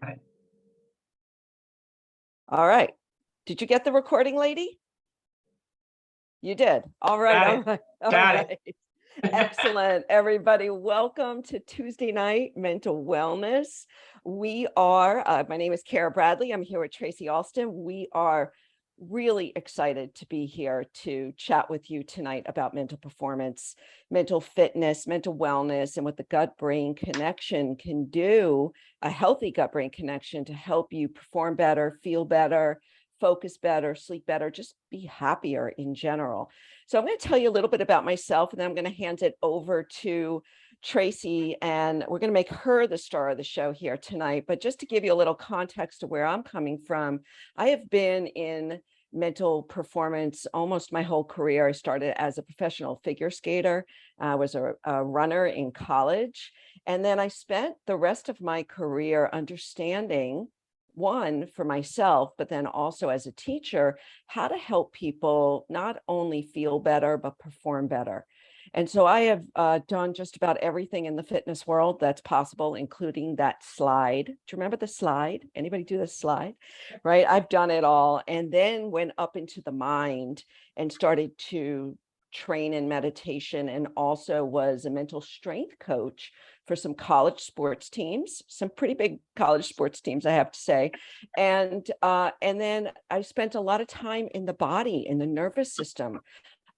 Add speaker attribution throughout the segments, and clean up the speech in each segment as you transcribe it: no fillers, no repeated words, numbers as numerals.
Speaker 1: Right.
Speaker 2: All right. Did you get the recording, lady? You did. All right.
Speaker 1: Got
Speaker 2: All
Speaker 1: it.
Speaker 2: right. All
Speaker 1: Got
Speaker 2: right.
Speaker 1: it.
Speaker 2: Excellent. Everybody, welcome to Tuesday Night Mental Wellness. My name is Cara Bradley. I'm here with Tracy Alston. We are really excited to be here to chat with you tonight about mental performance, mental fitness, mental wellness, and what the gut-brain connection can do, a healthy gut-brain connection to help you perform better, feel better, focus better, sleep better, just be happier in general. So I'm going to tell you a little bit about myself, and then I'm going to hand it over to Tracy, and we're going to make her the star of the show here tonight. But just to give you a little context of where I'm coming from, I have been in mental performance almost my whole career. I started as a professional figure skater. I was a runner in college. And then I spent the rest of my career understanding, one, for myself, but then also as a teacher, how to help people not only feel better, but perform better. And so I have done just about everything in the fitness world that's possible, including that slide. Do you remember the slide? Anybody do the slide? Right? I've done it all. And then went up into the mind and started to train in meditation, and also was a mental strength coach for some college sports teams, some pretty big college sports teams, I have to say. And then I spent a lot of time in the body, in the nervous system,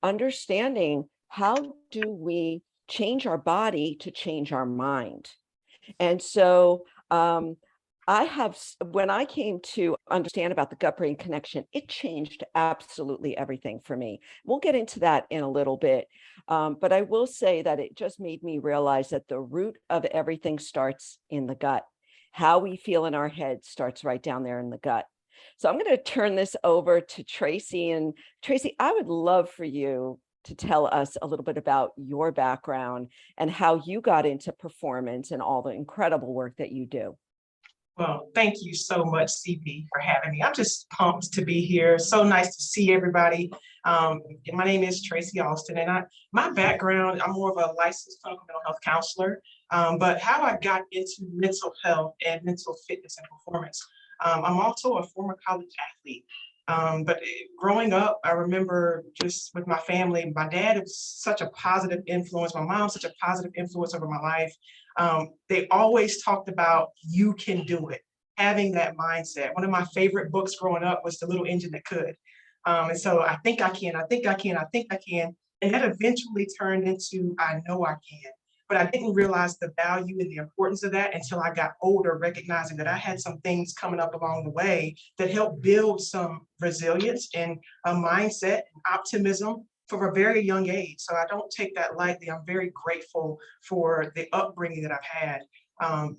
Speaker 2: understanding how do we change our body to change our mind. And so when I came to understand about the gut-brain connection, it changed absolutely everything for me. We'll get into that in a little bit. But I will say that it just made me realize that the root of everything starts in the gut. How we feel in our head starts right down there in the gut. So I'm going to turn this over to Tracy. And Tracy, I would love for you to tell us a little bit about your background and how you got into performance and all the incredible work that you do.
Speaker 1: Well, thank you so much, CP, for having me. I'm just pumped to be here. So nice to see everybody. My name is Tracy Alston, and my background, I'm more of a licensed clinical mental health counselor. But how I got into mental health and mental fitness and performance, I'm also a former college athlete. Growing up, I remember just with my family, my dad was such a positive influence, my mom such a positive influence over my life. They always talked about you can do it, having that mindset. One of my favorite books growing up was The Little Engine That Could. And so I think I can, I think I can, I think I can. And that eventually turned into I know I can. But I didn't realize the value and the importance of that until I got older, recognizing that I had some things coming up along the way that helped build some resilience and a mindset and optimism from a very young age. So I don't take that lightly. I'm very grateful for the upbringing that I've had. And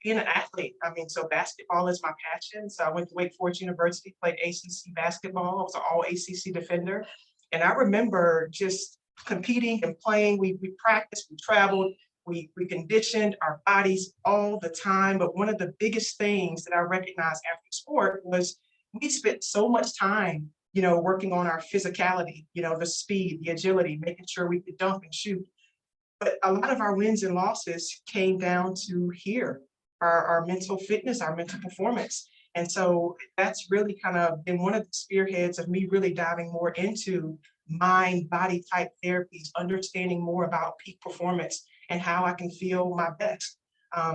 Speaker 1: being an athlete, I mean, so basketball is my passion. So I went to Wake Forest University, played ACC basketball. I was an all ACC defender. And I remember just competing and playing. We practiced, we traveled, we conditioned our bodies all the time. But one of the biggest things that I recognized after sport was we spent so much time, working on our physicality, the speed, the agility, making sure we could dunk and shoot. But a lot of our wins and losses came down to here, our mental fitness, our mental performance. And so that's really kind of been one of the spearheads of me really diving more into mind body type therapies, understanding more about peak performance and how I can feel my best.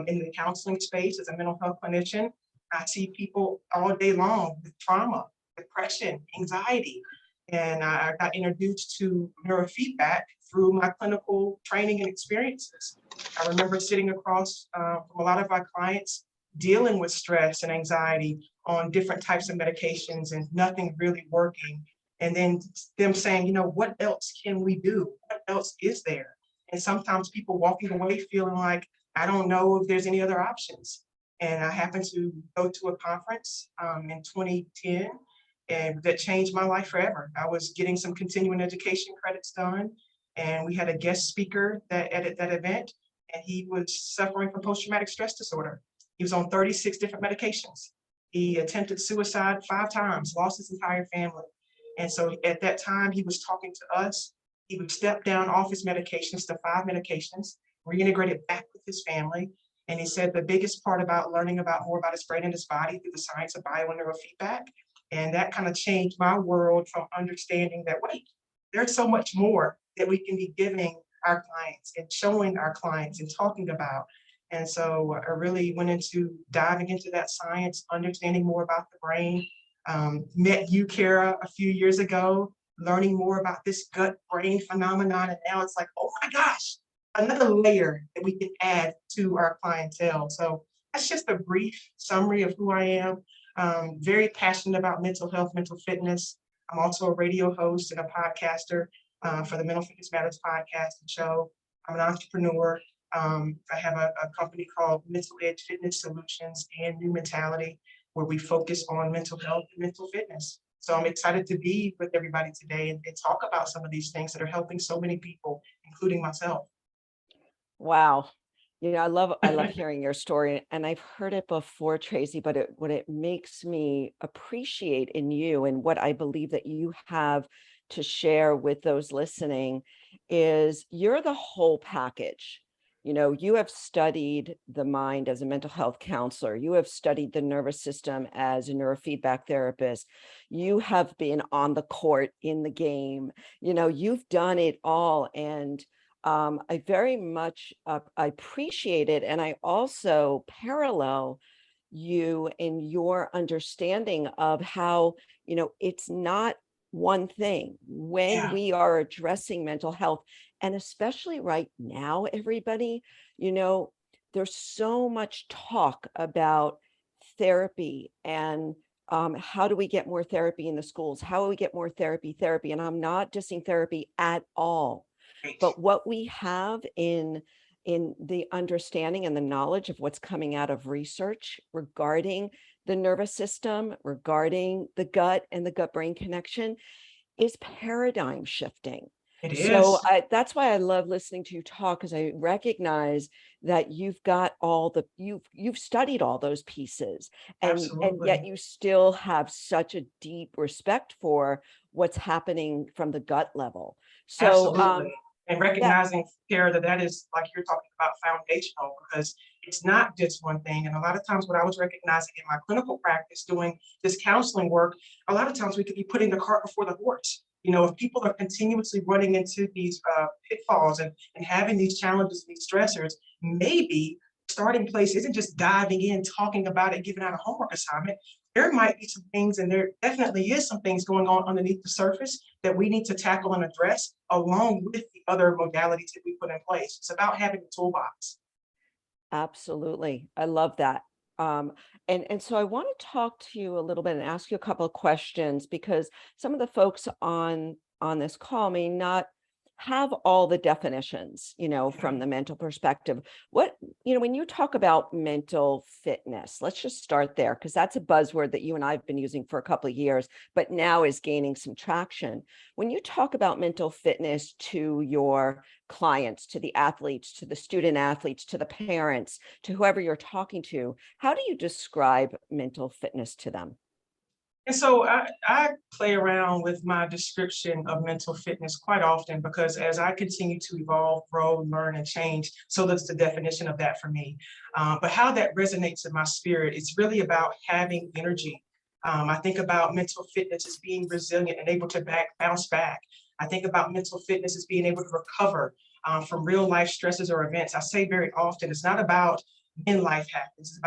Speaker 1: In the counseling space as a mental health clinician, I see people all day long with trauma, depression, anxiety. And I got introduced to neurofeedback through my clinical training and experiences. I remember sitting across from a lot of our clients dealing with stress and anxiety on different types of medications and nothing really working. And then them saying, what else can we do? What else is there? And sometimes people walking away feeling like, I don't know if there's any other options. And I happened to go to a conference in 2010 and that changed my life forever. I was getting some continuing education credits done, and we had a guest speaker at that event, and he was suffering from post-traumatic stress disorder. He was on 36 different medications. He attempted suicide 5 times, lost his entire family. And so at that time, he was talking to us. He would step down off his medications to 5 medications, reintegrate it back with his family. And he said the biggest part about learning about more about his brain and his body through the science of bio and neurofeedback. And that kind of changed my world from understanding that, wait, there's so much more that we can be giving our clients and showing our clients and talking about. And so I really went into diving into that science, understanding more about the brain. Met you, Cara, a few years ago, learning more about this gut brain phenomenon. And now it's like, oh my gosh, another layer that we can add to our clientele. So that's just a brief summary of who I am. Very passionate about mental health, mental fitness. I'm also a radio host and a podcaster for the Mental Fitness Matters podcast and show. I'm an entrepreneur. I have a company called Mental Edge Fitness Solutions and New Mentality, where we focus on mental health and mental fitness. So I'm excited to be with everybody today and talk about some of these things that are helping so many people, including myself.
Speaker 2: Wow. I love hearing your story, and I've heard it before, Tracy, but what it makes me appreciate in you and what I believe that you have to share with those listening is you're the whole package. You have studied the mind as a mental health counselor. You have studied the nervous system as a neurofeedback therapist. You have been on the court in the game. You've done it all. And I very much I appreciate it. And I also parallel you in your understanding of how, it's not one thing when
Speaker 1: Yeah,
Speaker 2: we are addressing mental health. And especially right now, everybody, there's so much talk about therapy and how do we get more therapy in the schools? How do we get more therapy? And I'm not dissing therapy at all.
Speaker 1: great.
Speaker 2: But what we have in the understanding and the knowledge of what's coming out of research regarding the nervous system, regarding the gut and the gut brain connection is paradigm shifting.
Speaker 1: It
Speaker 2: So
Speaker 1: is.
Speaker 2: that's why I love listening to you talk, because I recognize that you've got you've studied all those pieces, and yet
Speaker 1: Absolutely.
Speaker 2: you still have such a deep respect for what's happening from the gut level. So
Speaker 1: Absolutely. And
Speaker 2: yeah,
Speaker 1: recognizing, Cara, that that is, like you're talking about, foundational, because it's not just one thing. And a lot of times what I was recognizing in my clinical practice doing this counseling work, a lot of times we could be putting the cart before the horse. If people are continuously running into these pitfalls and having these challenges, these stressors, maybe starting place isn't just diving in, talking about it, giving out a homework assignment. There might be some things, and there definitely is some things going on underneath the surface that we need to tackle and address along with the other modalities that we put in place. It's about having a toolbox.
Speaker 2: absolutely. I love that. And so I want to talk to you a little bit and ask you a couple of questions, because some of the folks on this call may not have all the definitions, from
Speaker 1: Okay.
Speaker 2: the mental perspective. When you talk about mental fitness, let's just start there, because that's a buzzword that you and I've been using for a couple of years, but now is gaining some traction. When you talk about mental fitness to your clients, to the athletes, to the student athletes, to the parents, to whoever you're talking to, how do you describe mental fitness to them?
Speaker 1: And so I play around with my description of mental fitness quite often because as I continue to evolve, grow, learn, and change, so that's the definition of that for me. But how that resonates in my spirit, it's really about having energy. I think about mental fitness as being resilient and able to bounce back. I think about mental fitness as being able to recover from real life stresses or events. I say very often, it's not about when life happens.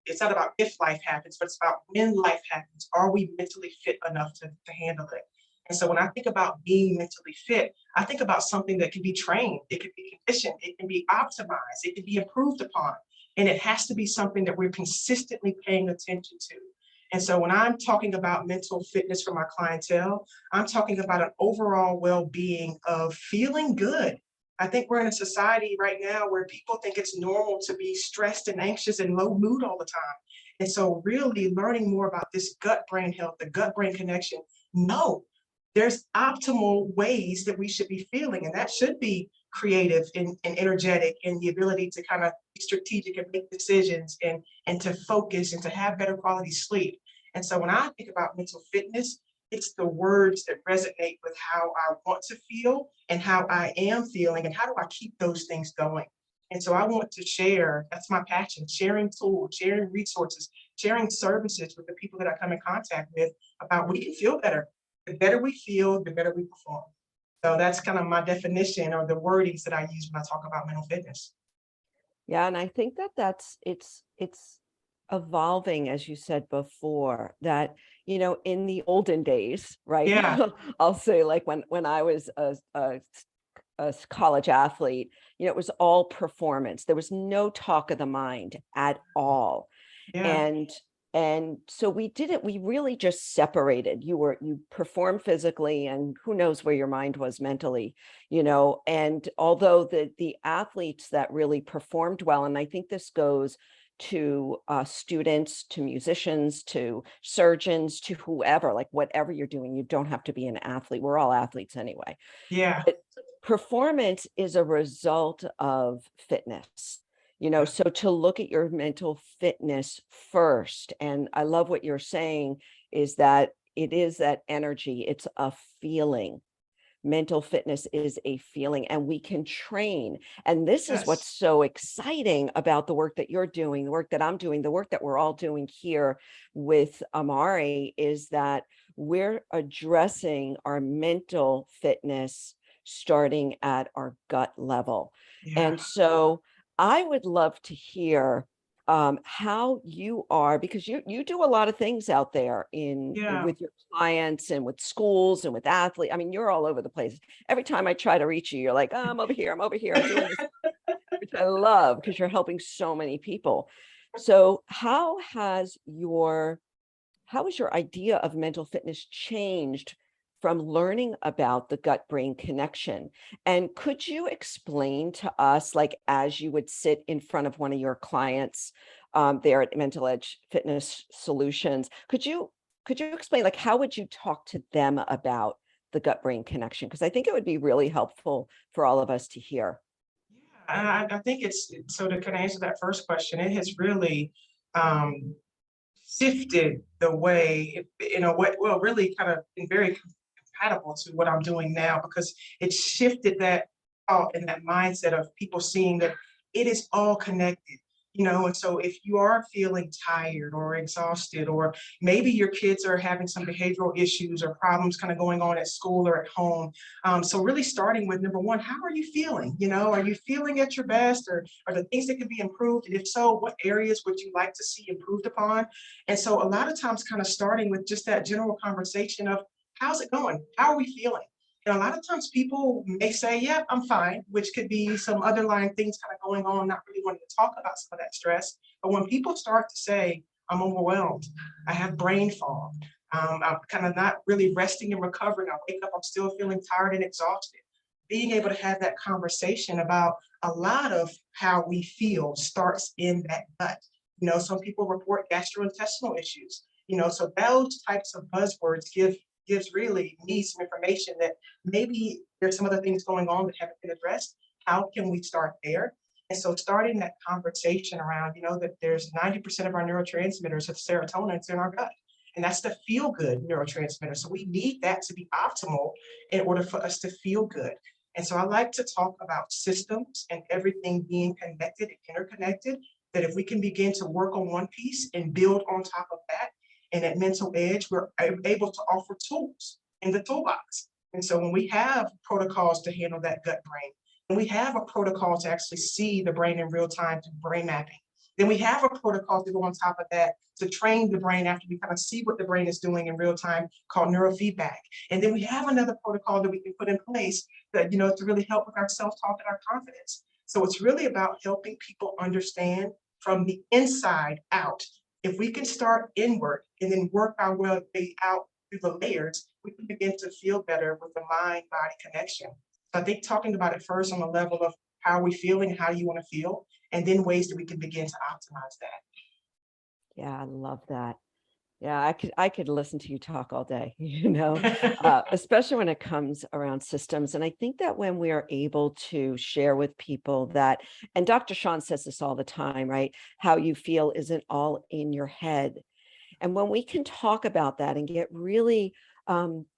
Speaker 1: It's not about if life happens, but it's about when life happens. Are we mentally fit enough to handle it? And so when I think about being mentally fit, I think about something that can be trained, it can be conditioned, it can be optimized, it can be improved upon. And it has to be something that we're consistently paying attention to. And so when I'm talking about mental fitness for my clientele, I'm talking about an overall well-being of feeling good. I think we're in a society right now where people think it's normal to be stressed and anxious and low mood all the time. And so really learning more about this gut brain health, the gut brain connection. No, there's optimal ways that we should be feeling, and that should be creative and energetic, and the ability to kind of be strategic and make decisions and to focus and to have better quality sleep. And so when I think about mental fitness, it's the words that resonate with how I want to feel and how I am feeling and how do I keep those things going. And so I want to share, that's my passion, sharing tools, sharing resources, sharing services with the people that I come in contact with about we can feel better. The better we feel, the better we perform. So that's kind of my definition or the wordings that I use when I talk about mental fitness.
Speaker 2: Yeah, and I think that it's evolving, as you said before, that, in the olden days, right?
Speaker 1: Yeah,
Speaker 2: I'll say like when I was a college athlete, it was all performance. There was no talk of the mind at all.
Speaker 1: yeah,
Speaker 2: And so we really just separated. You perform physically, and who knows where your mind was mentally, and although the athletes that really performed well, and I think this goes to students, to musicians, to surgeons, to whoever, like whatever you're doing, you don't have to be an athlete. We're all athletes anyway,
Speaker 1: yeah,
Speaker 2: but performance is a result of fitness.
Speaker 1: yeah.
Speaker 2: So to look at your mental fitness first, and I love what you're saying, is that it is that energy, it's a feeling. Mental fitness is a feeling, and we can train. And this is what's
Speaker 1: Yes.
Speaker 2: so exciting about the work that you're doing, the work that I'm doing, the work that we're all doing here with Amari, is that we're addressing our mental fitness starting at our gut level.
Speaker 1: Yeah,
Speaker 2: And so I would love to hear how you are, because you do a lot of things out there in
Speaker 1: yeah.
Speaker 2: with your clients and with schools and with athletes. I mean, you're all over the place. Every time I try to reach you, you're like, oh, I'm over here, I'm doing this, which I love because you're helping so many people. So how has your idea of mental fitness changed from learning about the gut brain connection? And could you explain to us, like, as you would sit in front of one of your clients there at Mental Edge Fitness Solutions, could you explain, like, how would you talk to them about the gut brain connection? Because I think it would be really helpful for all of us to hear.
Speaker 1: I think so to kind of answer that first question, it has really um, shifted the way, in a way, well, really kind of been very compatible to what I'm doing now because it shifted that thought and that mindset of people seeing that it is all connected. And so if you are feeling tired or exhausted, or maybe your kids are having some behavioral issues or problems kind of going on at school or at home. So really starting with number one, how are you feeling? Are you feeling at your best, or are there things that can be improved? And if so, what areas would you like to see improved upon? And so a lot of times kind of starting with just that general conversation of how's it going? How are we feeling? And a lot of times people may say, yeah, I'm fine, which could be some underlying things kind of going on, not really wanting to talk about some of that stress. But when people start to say, I'm overwhelmed, I have brain fog, I'm kind of not really resting and recovering, I wake up, I'm still feeling tired and exhausted. Being able to have that conversation about a lot of how we feel starts in that gut. Some people report gastrointestinal issues. So those types of buzzwords gives really me some information that maybe there's some other things going on that haven't been addressed. How can we start there? And so starting that conversation around, that there's 90% of our neurotransmitters of serotonin in our gut. And that's the feel good neurotransmitter. So we need that to be optimal in order for us to feel good. And so I like to talk about systems and everything being connected and interconnected, that if we can begin to work on one piece and build on top of that, and at Mental Edge, we're able to offer tools in the toolbox. And so when we have protocols to handle that gut brain, and we have a protocol to actually see the brain in real time through brain mapping, then we have a protocol to go on top of that to train the brain after we kind of see what the brain is doing in real time called neurofeedback. And then we have another protocol that we can put in place that, to really help with our self-talk and our confidence. So it's really about helping people understand from the inside out. If we can start inward and then work our way out through the layers, we can begin to feel better with the mind-body connection. So I think talking about it first on the level of how are we feeling and how do you want to feel, and then ways that we can begin to optimize
Speaker 2: Yeah, I love that. Yeah, I could listen to you talk all day,
Speaker 1: that.
Speaker 2: especially when it comes around systems. And I think that when we are able to share with people that, and Dr. Sean says this all the time, right? How you feel isn't all in your head. And when we can talk about that and get really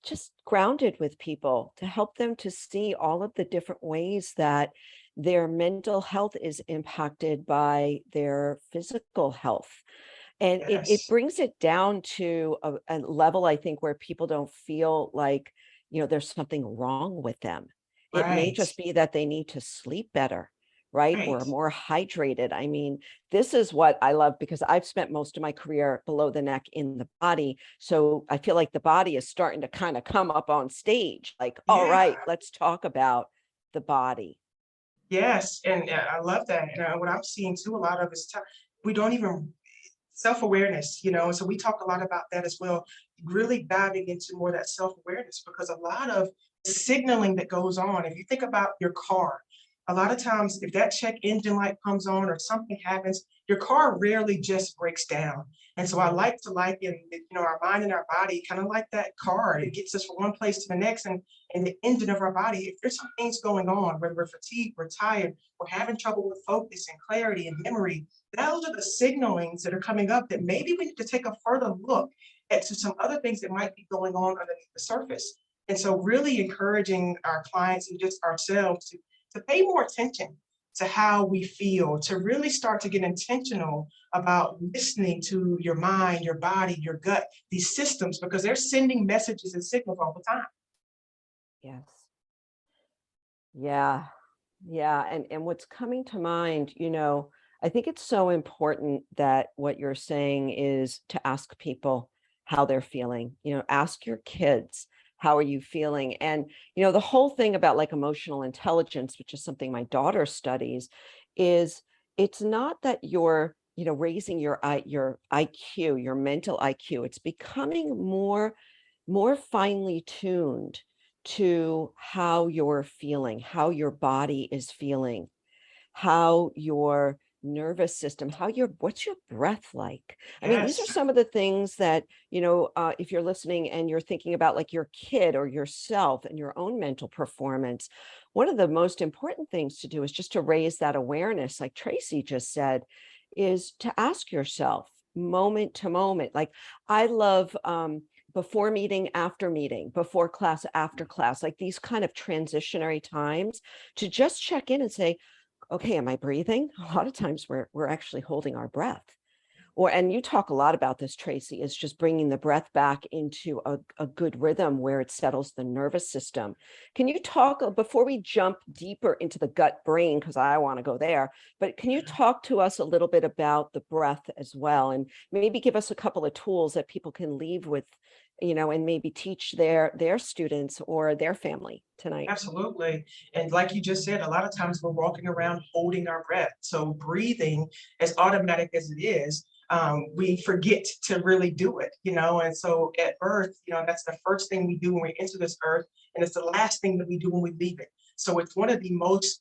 Speaker 2: just grounded with people to help them to see all of the different ways that their mental health is impacted by their physical health. And it
Speaker 1: Yes,
Speaker 2: brings it down to a level, I think, where people don't feel like, there's something wrong with them. It may
Speaker 1: right,
Speaker 2: just be that they need to sleep better, right?
Speaker 1: right.
Speaker 2: Or more hydrated. I mean, this is what I love because I've spent most of my career below the neck in the body. So I feel like the body is starting to kind of come up on stage, like, all
Speaker 1: Yeah,
Speaker 2: right, let's talk about the body.
Speaker 1: yes, and I love that. And what I'm seeing too, a lot of is we don't even self-awareness, so we talk a lot about that as well, really diving into more of that self-awareness because a lot of signaling that goes on, if you think about your car, a lot of times if that check engine light comes on or something happens, your car rarely just breaks down. And so I like to liken, our mind and our body, kind of like that car. It gets us from one place to the next, and the engine of our body, if there's some things going on, whether we're fatigued, we're tired, we're having trouble with focus and clarity and memory, those are the signalings that are coming up that maybe we need to take a further look at to some other things that might be going on underneath the surface. And so really encouraging our clients and just ourselves to pay more attention to how we feel, to really start to get intentional about listening to your mind, your body, your gut, these systems, because they're sending messages and signals all the time.
Speaker 2: Yes. Yeah. Yeah. And what's coming to mind, I think it's so important that what you're saying is to ask people how they're feeling. Ask your kids, how are you feeling? And, the whole thing about like emotional intelligence, which is something my daughter studies, is it's not that you're, raising your IQ, your mental IQ. It's becoming more finely tuned to how you're feeling, how your body is feeling, how your nervous system, what's your breath like? I mean, these are
Speaker 1: Yes,
Speaker 2: some of the things that, if you're listening and you're thinking about like your kid or yourself and your own mental performance, one of the most important things to do is just to raise that awareness, like Tracy just said, is to ask yourself moment to moment. Like I love, before meeting, after meeting, before class, after class, like these kind of transitionary times to just check in and say, okay, am I breathing? A lot of times we're actually holding our breath. And you talk a lot about this, Tracy, is just bringing the breath back into a good rhythm where it settles the nervous system. Can you talk before we jump deeper into the gut brain, because I want to go there, but can you talk to us a little bit about the breath as well? And maybe give us a couple of tools that people can leave with, and maybe teach their students or their family tonight.
Speaker 1: absolutely. And like you just said, a lot of times we're walking around holding our breath. So breathing, as automatic as it is, we forget to really do it, And so at birth, that's the first thing we do when we enter this earth, and it's the last thing that we do when we leave it. So it's one of the most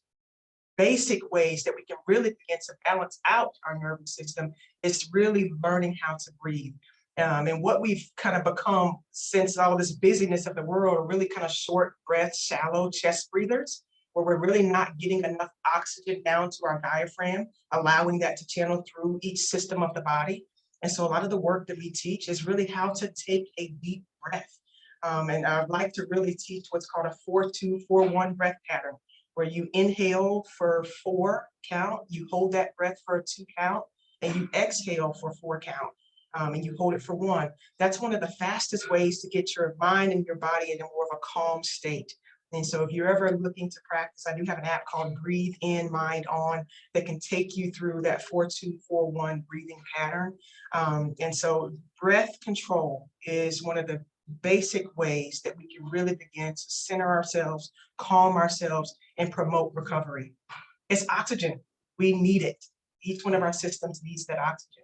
Speaker 1: basic ways that we can really begin to balance out our nervous system is really learning how to breathe. And what we've kind of become since all this busyness of the world are really kind of short breath, shallow chest breathers, where we're really not getting enough oxygen down to our diaphragm, allowing that to channel through each system of the body. And so a lot of the work that we teach is really how to take a deep breath. And I'd like to really teach what's called a 4-2-4-1 breath pattern, where you inhale for 4 count, you hold that breath for a 2 count, and you exhale for 4 count, and you hold it for 1. That's one of the fastest ways to get your mind and your body in a more of a calm state. And so if you're ever looking to practice, I do have an app called Breathe In, Mind On that can take you through that 4-2-4-1 breathing pattern. And so breath control is one of the basic ways that we can really begin to center ourselves, calm ourselves, and promote recovery. It's oxygen. We need it. Each one of our systems needs that oxygen.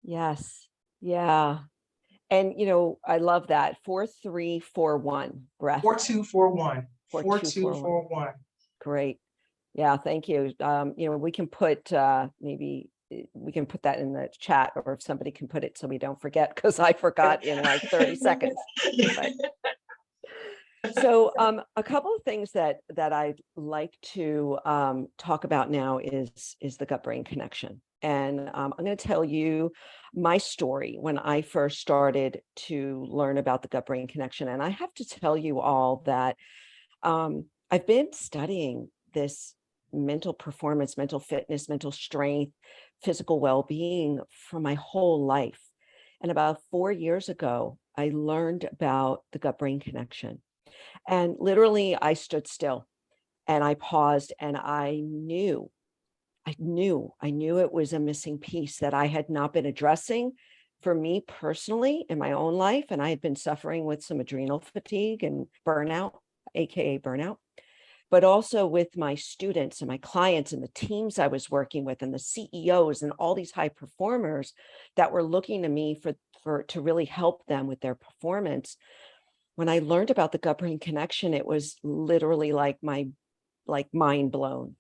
Speaker 2: Yes. Yeah. And I love that. 4-3-4-1 breath.
Speaker 1: 4-2-4-1.
Speaker 2: Four,
Speaker 1: Four
Speaker 2: two,
Speaker 1: two
Speaker 2: four, one.
Speaker 1: four one.
Speaker 2: Great. Yeah, thank you. We can put maybe we can put that in the chat, or if somebody can put it so we don't forget, because I forgot in like 30 seconds. But so a couple of things that I'd like to talk about now is the gut brain connection. And I'm going to tell you my story when I first started to learn about the gut brain connection. And I have to tell you all that I've been studying this mental performance, mental fitness, mental strength, physical well-being for my whole life. And about 4 years ago, I learned about the gut-brain connection. And literally, I stood still and I paused and I knew it was a missing piece that I had not been addressing for me personally in my own life. And I had been suffering with some adrenal fatigue and burnout, AKA burnout, but also with my students and my clients and the teams I was working with and the CEOs and all these high performers that were looking to me to really help them with their performance. When I learned about the gut brain connection, it was literally like mind blown.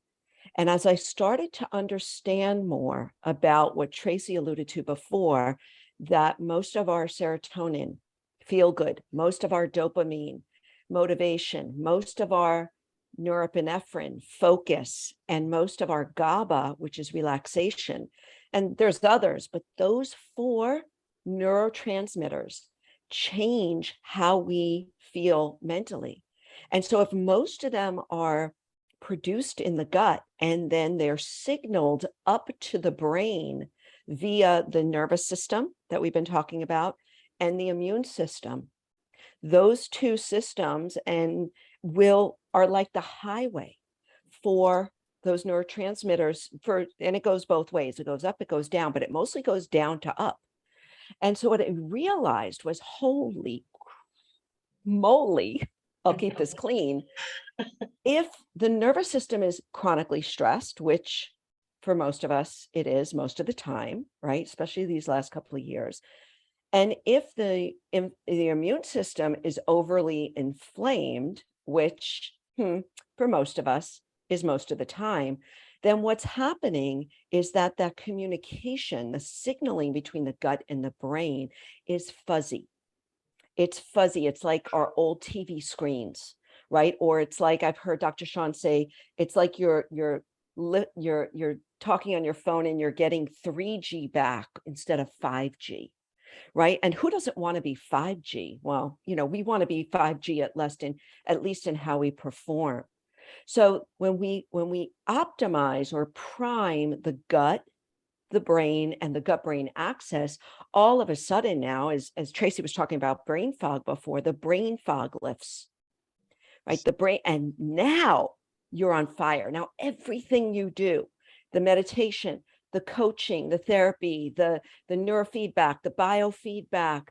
Speaker 2: And as I started to understand more about what Tracy alluded to before, that most of our serotonin, feel good, most of our dopamine, motivation, most of our norepinephrine, focus, and most of our GABA, which is relaxation, and there's others, but those four neurotransmitters change how we feel mentally. And so if most of them are produced in the gut and then they're signaled up to the brain via the nervous system that we've been talking about and the immune system, those two systems are like the highway for those neurotransmitters and it goes both ways. It goes up, it goes down, but it mostly goes down to up. And so what I realized was, holy moly, I'll keep this clean. If the nervous system is chronically stressed, which for most of us it is most of the time, right? Especially these last couple of years. And if the immune system is overly inflamed, which for most of us is most of the time, then what's happening is that communication, the signaling between the gut and the brain is fuzzy. It's fuzzy. It's like our old TV screens, right? Or it's like I've heard Dr. Sean say, it's like you're talking on your phone and you're getting 3G back instead of 5G, right? And who doesn't want to be 5G? Well, we want to be 5G at least in how we perform. So when we optimize or prime the gut, the brain, and the gut brain axis, all of a sudden now, as Tracy was talking about brain fog before, the brain fog lifts, right? The brain, and now you're on fire. Now everything you do, the meditation, the coaching, the therapy, the neurofeedback, the biofeedback,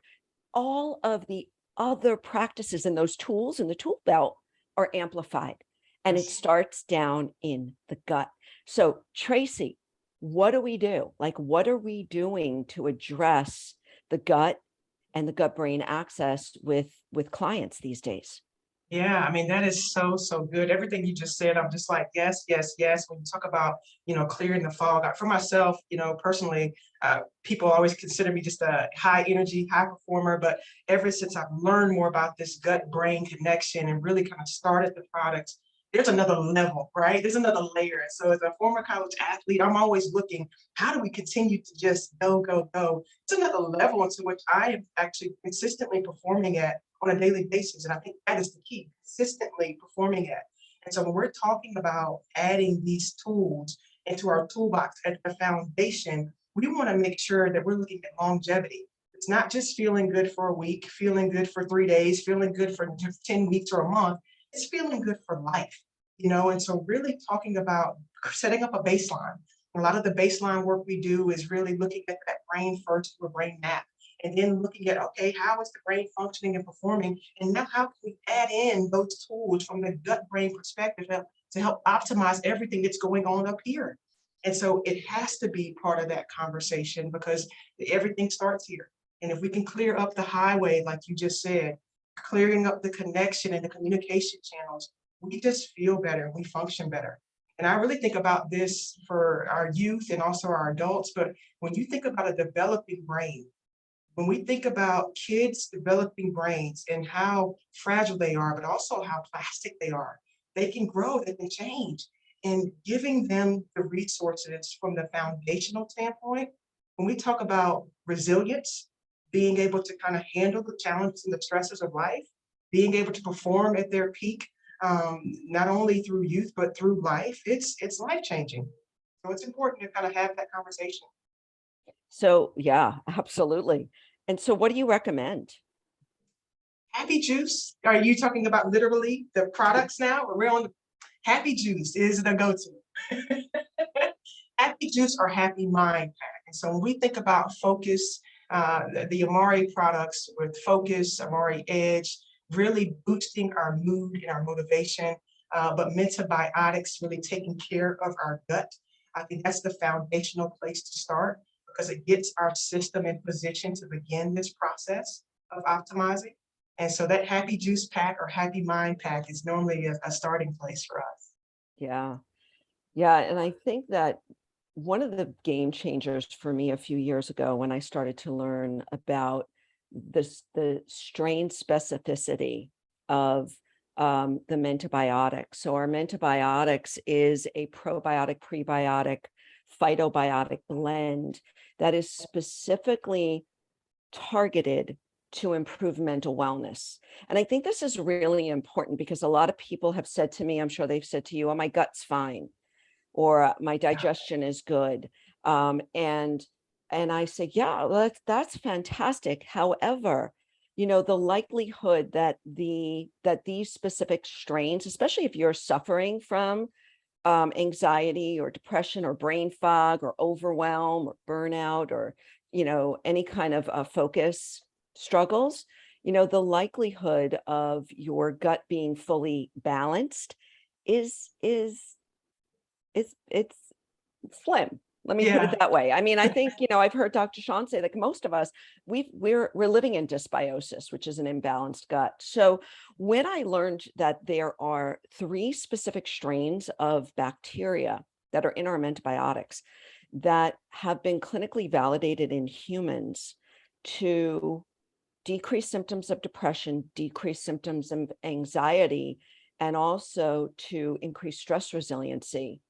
Speaker 2: all of the other practices and those tools in the tool belt are amplified. And it starts down in the gut. So Tracy, what do we do? Like, what are we doing to address the gut and the gut brain axis with clients these days?
Speaker 1: Yeah, I mean, that is so, so good. Everything you just said, I'm just like, yes, yes, yes. When you talk about, clearing the fog, for myself, personally, people always consider me just a high energy, high performer. But ever since I've learned more about this gut brain connection and really kind of started the products, there's another level, right? There's another layer. So as a former college athlete, I'm always looking, how do we continue to just go, go, go? It's another level into which I am actually consistently performing at on a daily basis. And I think that is the key, consistently performing at. And so when we're talking about adding these tools into our toolbox at the foundation, we want to make sure that we're looking at longevity. It's not just feeling good for a week, feeling good for 3 days, feeling good for 10 weeks or a month. It's feeling good for life, and so really talking about setting up a baseline. A lot of the baseline work we do is really looking at that brain first, through a brain map, and then looking at, okay, how is the brain functioning and performing? And now how can we add in those tools from the gut brain perspective to help optimize everything that's going on up here? And so it has to be part of that conversation because everything starts here. And if we can clear up the highway, like you just said, clearing up the connection and the communication channels, we just feel better, we function better. And I really think about this for our youth and also our adults, but when you think about a developing brain, when we think about kids developing brains and how fragile they are, but also how plastic they can grow, they can change. And giving them the resources from the foundational standpoint, when we talk about resilience, being able to kind of handle the challenges and the stresses of life, being able to perform at their peak, not only through youth, but through life. It's life-changing. So it's important to kind of have that conversation.
Speaker 2: So yeah, absolutely. And so what do you recommend?
Speaker 1: Happy Juice, are you talking about literally the products now? Or we're on the Happy Juice is the go-to. Happy Juice or Happy Mind Pack. And so when we think about focus, the Amari products with Focus, Amari Edge, really boosting our mood and our motivation, but Mentabiotics really taking care of our gut. I think that's the foundational place to start because it gets our system in position to begin this process of optimizing. And so that Happy Juice pack or Happy Mind pack is normally a starting place for us.
Speaker 2: Yeah. Yeah. And I think that one of the game changers for me a few years ago when I started to learn about the strain specificity of the Mentabiotics. So our Mentabiotics is a probiotic, prebiotic, phytobiotic blend that is specifically targeted to improve mental wellness. And I think this is really important because a lot of people have said to me, I'm sure they've said to you, oh, my gut's fine, or my digestion is good. And I say, yeah, well, that's fantastic. However, the likelihood that these specific strains, especially if you're suffering from anxiety or depression or brain fog or overwhelm or burnout or any kind of focus struggles, the likelihood of your gut being fully balanced is it's slim. Let me put it
Speaker 1: Yeah.
Speaker 2: that way. I mean, I think, I've heard Dr. Sean say that most of us, we're living in dysbiosis, which is an imbalanced gut. So when I learned that there are 3 specific strains of bacteria that are in our antibiotics that have been clinically validated in humans to decrease symptoms of depression, decrease symptoms of anxiety, and also to increase stress resiliency,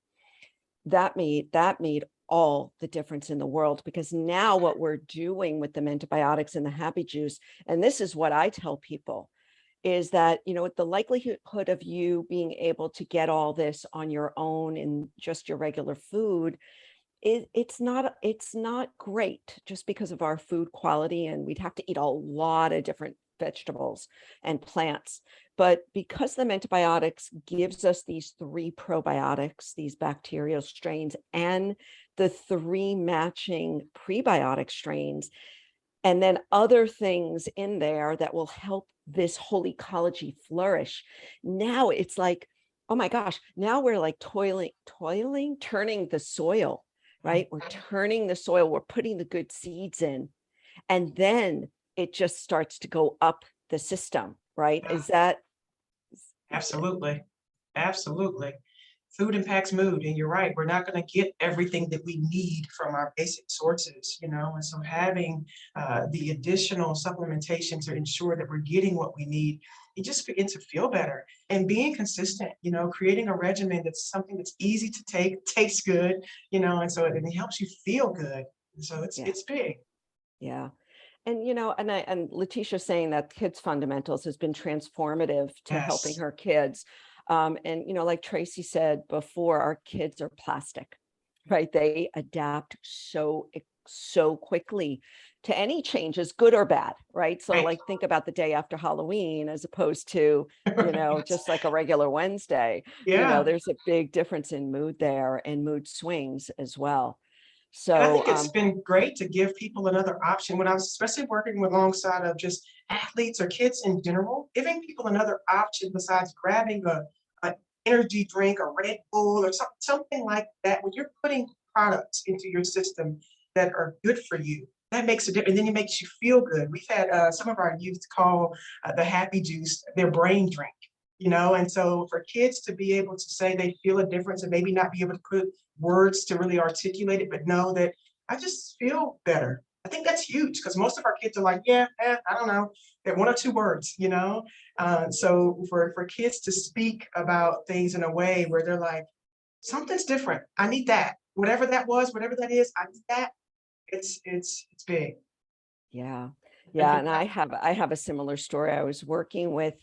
Speaker 2: that made all the difference in the world, because now what we're doing with the antibiotics and the Happy Juice, and this is what I tell people, is that the likelihood of you being able to get all this on your own in just your regular food, it's not great, just because of our food quality, and we'd have to eat a lot of different vegetables and plants. But because the antibiotics gives us these 3 probiotics, these bacterial strains, and the 3 matching prebiotic strains, and then other things in there that will help this whole ecology flourish, now it's like, oh my gosh, now we're like turning the soil, right? We're turning the soil, we're putting the good seeds in, and then it just starts to go up the system, right?
Speaker 1: Yeah.
Speaker 2: Is that
Speaker 1: Absolutely. Absolutely. Food impacts mood, and you're right. We're not going to get everything that we need from our basic sources, and so having the additional supplementation to ensure that we're getting what we need, you just begin to feel better. And being consistent, creating a regimen that's something that's easy to take, tastes good, and so it helps you feel good. And so
Speaker 2: yeah,
Speaker 1: it's big.
Speaker 2: yeah. And and Letitia saying that Kids Fundamentals has been transformative to helping
Speaker 1: Yes.
Speaker 2: her kids. And like Tracy said before, our kids are plastic, right? They adapt so quickly to any changes, good or bad, right? So
Speaker 1: Right.
Speaker 2: like think about the day after Halloween as opposed to, just like a regular Wednesday.
Speaker 1: Yeah.
Speaker 2: There's a big difference in mood there, and mood swings as well.
Speaker 1: And I
Speaker 2: So
Speaker 1: think it's been great to give people another option when I was especially working alongside of just athletes or kids in general, giving people another option besides grabbing a energy drink or Red Bull or something like that. When you're putting products into your system that are good for you, that makes a difference. And then it makes you feel good. We've had some of our youth call the Happy Juice their brain drink. And so for kids to be able to say they feel a difference and maybe not be able to put words to really articulate it, but know that I just feel better. I think that's huge because most of our kids are like, yeah, I don't know, they're 1 or 2 words. So for kids to speak about things in a way where they're like, something's different. I need that. Whatever that was, whatever that is, I need that. It's big.
Speaker 2: yeah. Yeah, and I have a similar story. I was working with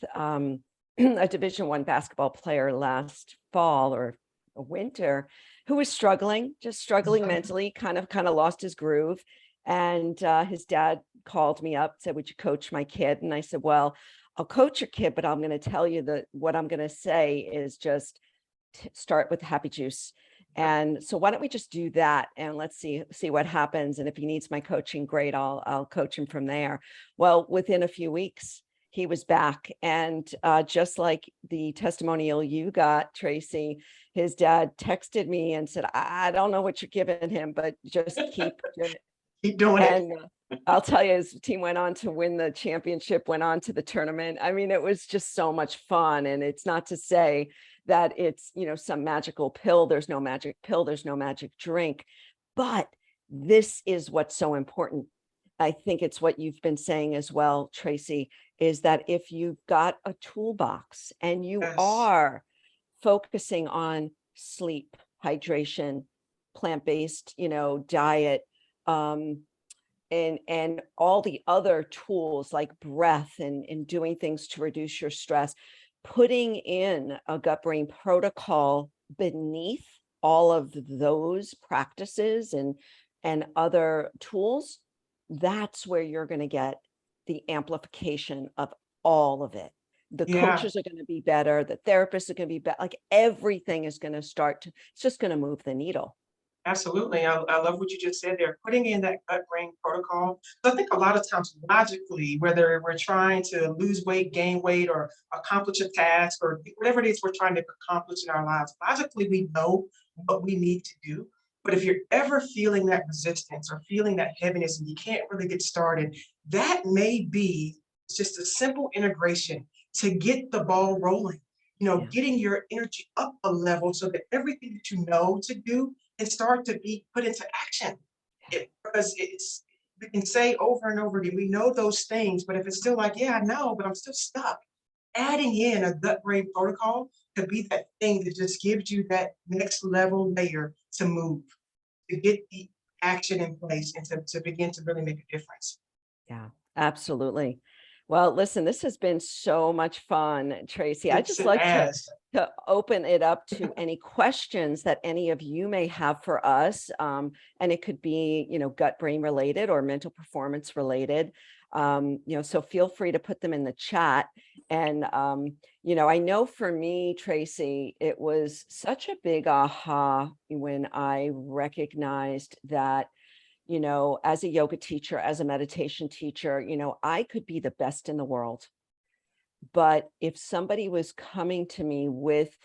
Speaker 2: a Division I basketball player last fall or winter who was just struggling mentally, kind of lost his groove. And his dad called me up, said, "Would you coach my kid?" And I said, "Well, I'll coach your kid, but I'm going to tell you that what I'm going to say is just start with happy juice." And so why don't we just do that, and let's see what happens. And if he needs my coaching, great, I'll coach him from there. Well, within a few weeks, he was back. And just like the testimonial you got, Tracy, his dad texted me and said, "I don't know what you're giving him, but just keep doing it."
Speaker 1: Keep doing it.
Speaker 2: And I'll tell you, his team went on to win the championship, went on to the tournament. I mean, it was just so much fun. And it's not to say that it's, some magical pill. There's no magic pill. There's no magic drink. But this is what's so important. I think it's what you've been saying as well, Tracy, is that if you've got a toolbox and you
Speaker 1: Yes.
Speaker 2: are focusing on sleep, hydration, plant-based, diet, and all the other tools like breath and doing things to reduce your stress, putting in a gut brain protocol beneath all of those practices and other tools, that's where you're going to get the amplification of all of it. The
Speaker 1: Yeah.
Speaker 2: coaches are going to be better, the therapists are going to be better, like everything is going to it's just going to move the needle.
Speaker 1: Absolutely. I love what you just said there, putting in that gut brain protocol. So I think a lot of times logically, whether we're trying to lose weight, gain weight, or accomplish a task, or whatever it is we're trying to accomplish in our lives, logically we know what we need to do. But if you're ever feeling that resistance or feeling that heaviness and you can't really get started, that may be just a simple integration to get the ball rolling,
Speaker 2: Yeah.
Speaker 1: getting your energy up a level so that everything that you know to do and start to be put into action. Because we can say over and over again, we know those things, but if it's still like, yeah, I know, but I'm still stuck. Adding in a gut brain protocol could be that thing that just gives you that next level layer to move, to get the action in place and to begin to really make a difference.
Speaker 2: Yeah, absolutely. Well, listen, this has been so much fun, Tracy. I
Speaker 1: Yes,
Speaker 2: just
Speaker 1: it
Speaker 2: like
Speaker 1: has.
Speaker 2: to open it up to any questions that any of you may have for us. And it could be, gut brain related or mental performance related. So feel free to put them in the chat. And, I know for me, Tracy, it was such a big aha when I recognized that as a yoga teacher, as a meditation teacher, I could be the best in the world. But if somebody was coming to me with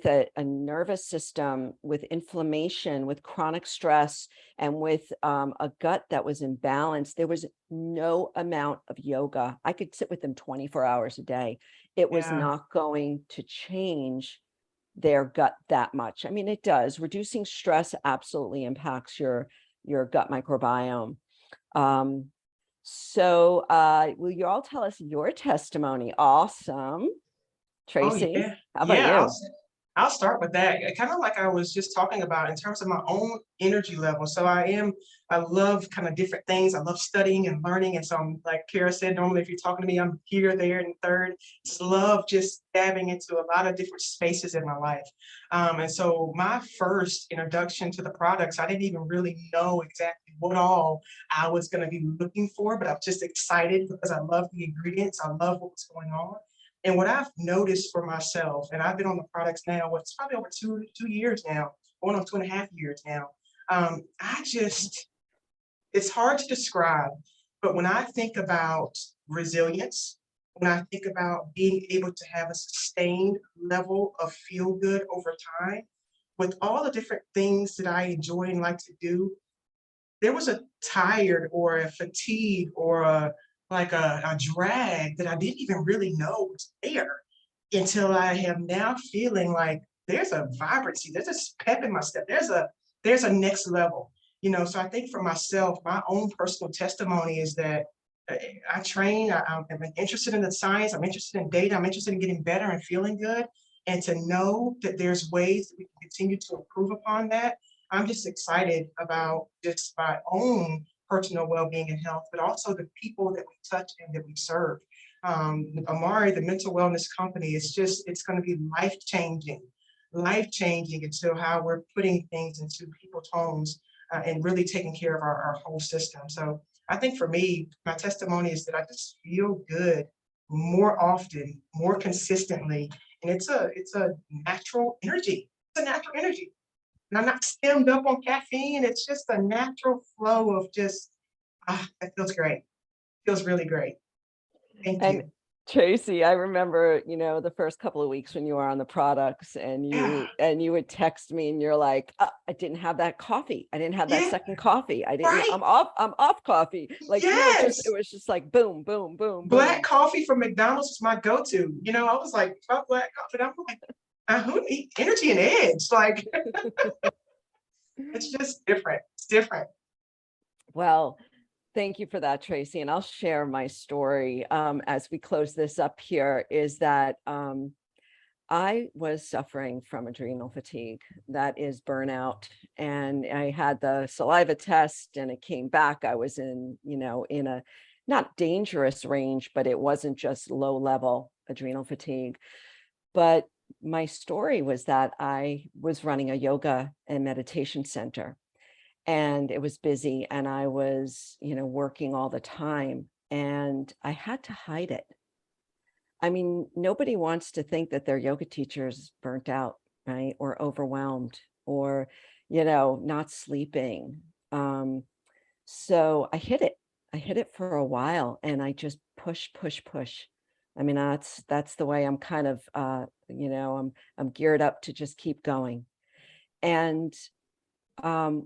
Speaker 2: a nervous system, with inflammation, with chronic stress, and with a gut that was imbalanced, there was no amount of yoga. I could sit with them 24 hours a day. It was
Speaker 1: Yeah.
Speaker 2: not going to change their gut that much. I mean, it does. Reducing stress absolutely impacts your gut microbiome. Will you all tell us your testimony? Awesome.
Speaker 1: Oh,
Speaker 2: Tracy,
Speaker 1: yeah.
Speaker 2: how about
Speaker 1: Yeah,
Speaker 2: you?
Speaker 1: I'll start with that. Kind of like I was just talking about in terms of my own energy level. So I love kind of different things. I love studying and learning. And so I'm like Kara said, normally if you're talking to me, I'm here, there, and third. Just love just dabbing into a lot of different spaces in my life. And so my first introduction to the products, I didn't even really know exactly what all I was going to be looking for, but I'm just excited because I love the ingredients. I love what was going on. And what I've noticed for myself, and I've been on the products now, what's probably over two years now, going on 2.5 years now. It's hard to describe, but when I think about resilience, when I think about being able to have a sustained level of feel good over time, with all the different things that I enjoy and like to do, there was a tired or a fatigue or a drag that I didn't even really know was there until I am now feeling like there's a vibrancy, there's a pep in my step, there's a next level. So I think for myself, my own personal testimony is that I train, I'm interested in the science, I'm interested in data, I'm interested in getting better and feeling good. And to know that there's ways that we can continue to improve upon that, I'm just excited about just my own personal well-being and health, but also the people that we touch and that we serve. Amari, the mental wellness company, it's going to be life changing into how we're putting things into people's homes and really taking care of our whole system. So I think for me, my testimony is that I just feel good more often, more consistently, and it's a natural energy. It's a natural energy. And I'm not stemmed up on caffeine. It's just a natural flow of just, it feels great. Feels really great. Thank
Speaker 2: And
Speaker 1: you.
Speaker 2: Tracy, I remember, the first couple of weeks when you were on the products and
Speaker 1: Yeah,
Speaker 2: you would text me and you're like, I didn't have that coffee. I didn't have that
Speaker 1: yeah,
Speaker 2: second coffee. I didn't,
Speaker 1: right.
Speaker 2: I'm off coffee. Like, it
Speaker 1: Yes.
Speaker 2: was just like boom, boom, boom,
Speaker 1: Black
Speaker 2: boom.
Speaker 1: coffee from McDonald's is my go-to. I was like, fuck black coffee. And I'm like, who need energy and edge? Like, it's just different. It's different.
Speaker 2: Well, thank you for that, Tracy. And I'll share my story as we close this up here is that I was suffering from adrenal fatigue, that is burnout. And I had the saliva test and it came back. I was in a not dangerous range, but it wasn't just low level adrenal fatigue. But my story was that I was running a yoga and meditation center and it was busy and I was, working all the time and I had to hide it. I mean, nobody wants to think that their yoga teacher's burnt out, right? Or overwhelmed or, not sleeping. So I hid it. I hid it for a while and I just push, push, push. I mean, that's the way I'm kind of I'm geared up to just keep going. And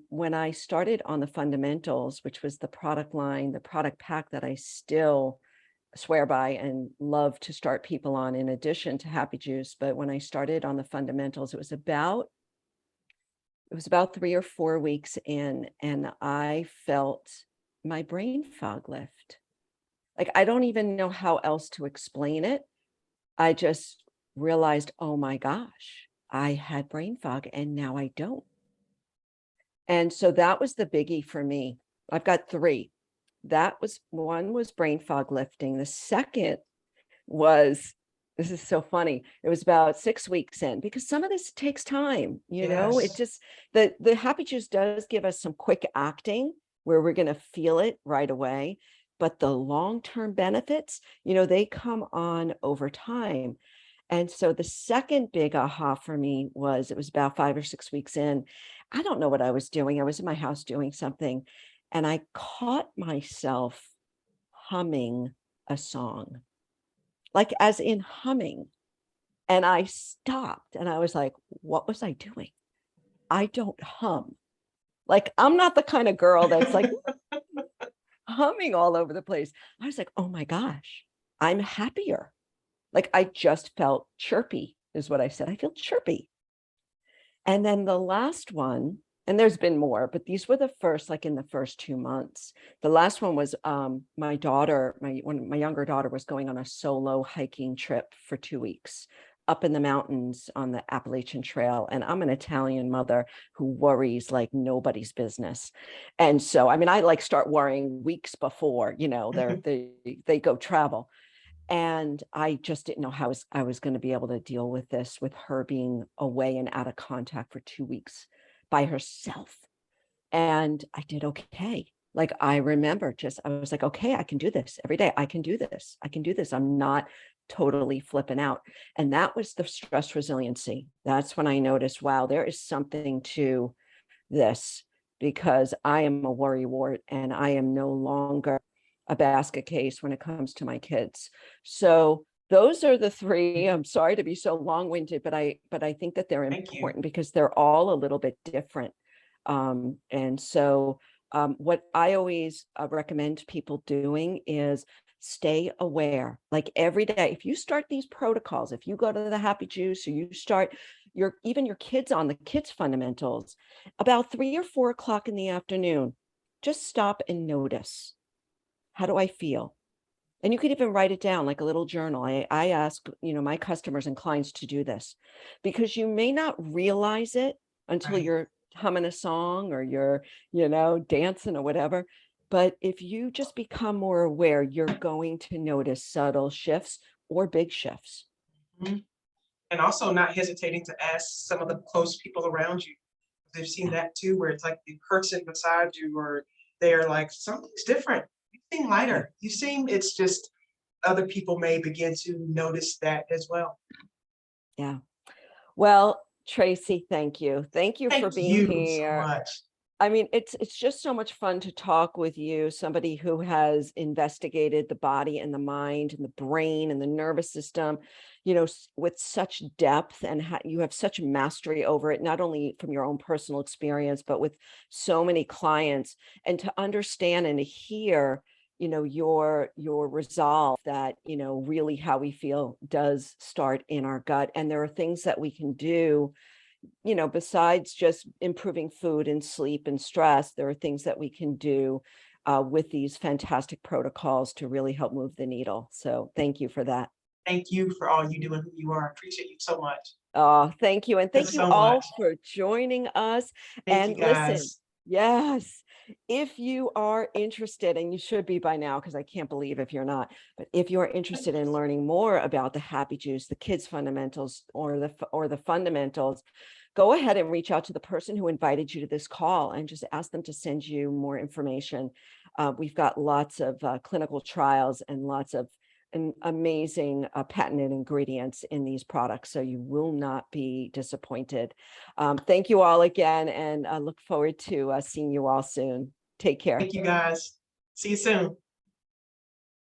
Speaker 2: when I started on the fundamentals, which was the product line, the product pack that I still swear by and love to start people on in addition to Happy Juice. But when I started on the fundamentals, it was about 3 or 4 weeks in, and I felt my brain fog lift. Like, I don't even know how else to explain it. I just realized, oh my gosh, I had brain fog and now I don't. And so that was the biggie for me. I've got three. One was brain fog lifting. The second was, this is so funny. It was about 6 weeks in because some of this takes time, it
Speaker 1: Yes.
Speaker 2: just, the Happy Juice does give us some quick acting where we're going to feel it right away. But the long-term benefits, they come on over time. And so the second big aha for me was, it was about 5 or 6 weeks in. I don't know what I was doing. I was in my house doing something and I caught myself humming a song, like as in humming. And I stopped and I was like, what was I doing? I don't hum. Like, I'm not the kind of girl that's like humming all over the place. I was like, oh my gosh, I'm happier. Like, I just felt chirpy, is what I said. I feel chirpy. And then the last one, and there's been more, but these were the first, like in the first 2 months. The last one was my daughter, my younger daughter was going on a solo hiking trip for 2 weeks up in the mountains on the Appalachian Trail. And I'm an Italian mother who worries like nobody's business. And so, I mean, I like start worrying weeks before, they go travel. And I just didn't know how I was going to be able to deal with this, with her being away and out of contact for 2 weeks by herself. And I did okay. Like, I remember I was like, okay, I can do this every day. I can do this. I can do this. I'm not totally flipping out. And that was the stress resiliency. That's when I noticed, wow, there is something to this, because I am a worrywart and I am no longer a basket case when it comes to my kids. So those are the three. I'm sorry to be so long-winded, but I think that they're
Speaker 1: Thank you.
Speaker 2: important because they're all a little bit different. And so what I always recommend people doing is stay aware, like every day. If you start these protocols, if you go to the Happy Juice or you start even your kids on the kids fundamentals, about 3 or 4 o'clock in the afternoon, just stop and notice, how do I feel? And you could even write it down like a little journal. I ask, my customers and clients to do this because you may not realize it until
Speaker 1: Right.
Speaker 2: you're humming a song or you're, dancing or whatever. But if you just become more aware, you're going to notice subtle shifts or big shifts.
Speaker 1: Mhm. And also not hesitating to ask some of the close people around you. They've seen that too, where it's like the person beside you, or they're like, something's different. You seem
Speaker 2: Yeah.
Speaker 1: lighter. You seem, it's just other people may begin to notice that as well.
Speaker 2: Yeah. Well, Tracy, thank you. Thank you for
Speaker 1: Thank
Speaker 2: being
Speaker 1: you so
Speaker 2: here.
Speaker 1: much.
Speaker 2: I mean, it's just so much fun to talk with you, somebody who has investigated the body and the mind and the brain and the nervous system, with such depth, and you have such mastery over it, not only from your own personal experience, but with so many clients, and to understand and to hear, your resolve that, really how we feel does start in our gut. And there are things that we can do, besides just improving food and sleep and stress. There are things that we can do with these fantastic protocols to really help move the needle. So thank you for that.
Speaker 1: Thank you for all you do and who you are. I appreciate you so much.
Speaker 2: Oh, thank you. And thank
Speaker 1: Thanks
Speaker 2: you
Speaker 1: so much.
Speaker 2: all for joining us.
Speaker 1: Thank you
Speaker 2: And listen,
Speaker 1: guys.
Speaker 2: yes, if you are interested, and you should be by now, because I can't believe if you're not, but if you are interested in learning more about the happy juice, the kids fundamentals, or the fundamentals, go ahead and reach out to the person who invited you to this call and just ask them to send you more information. We've got lots of clinical trials and lots of amazing patented ingredients in these products, so you will not be disappointed. Thank you all again, and I look forward to seeing you all soon. Take care.
Speaker 1: Thank you guys. See you soon.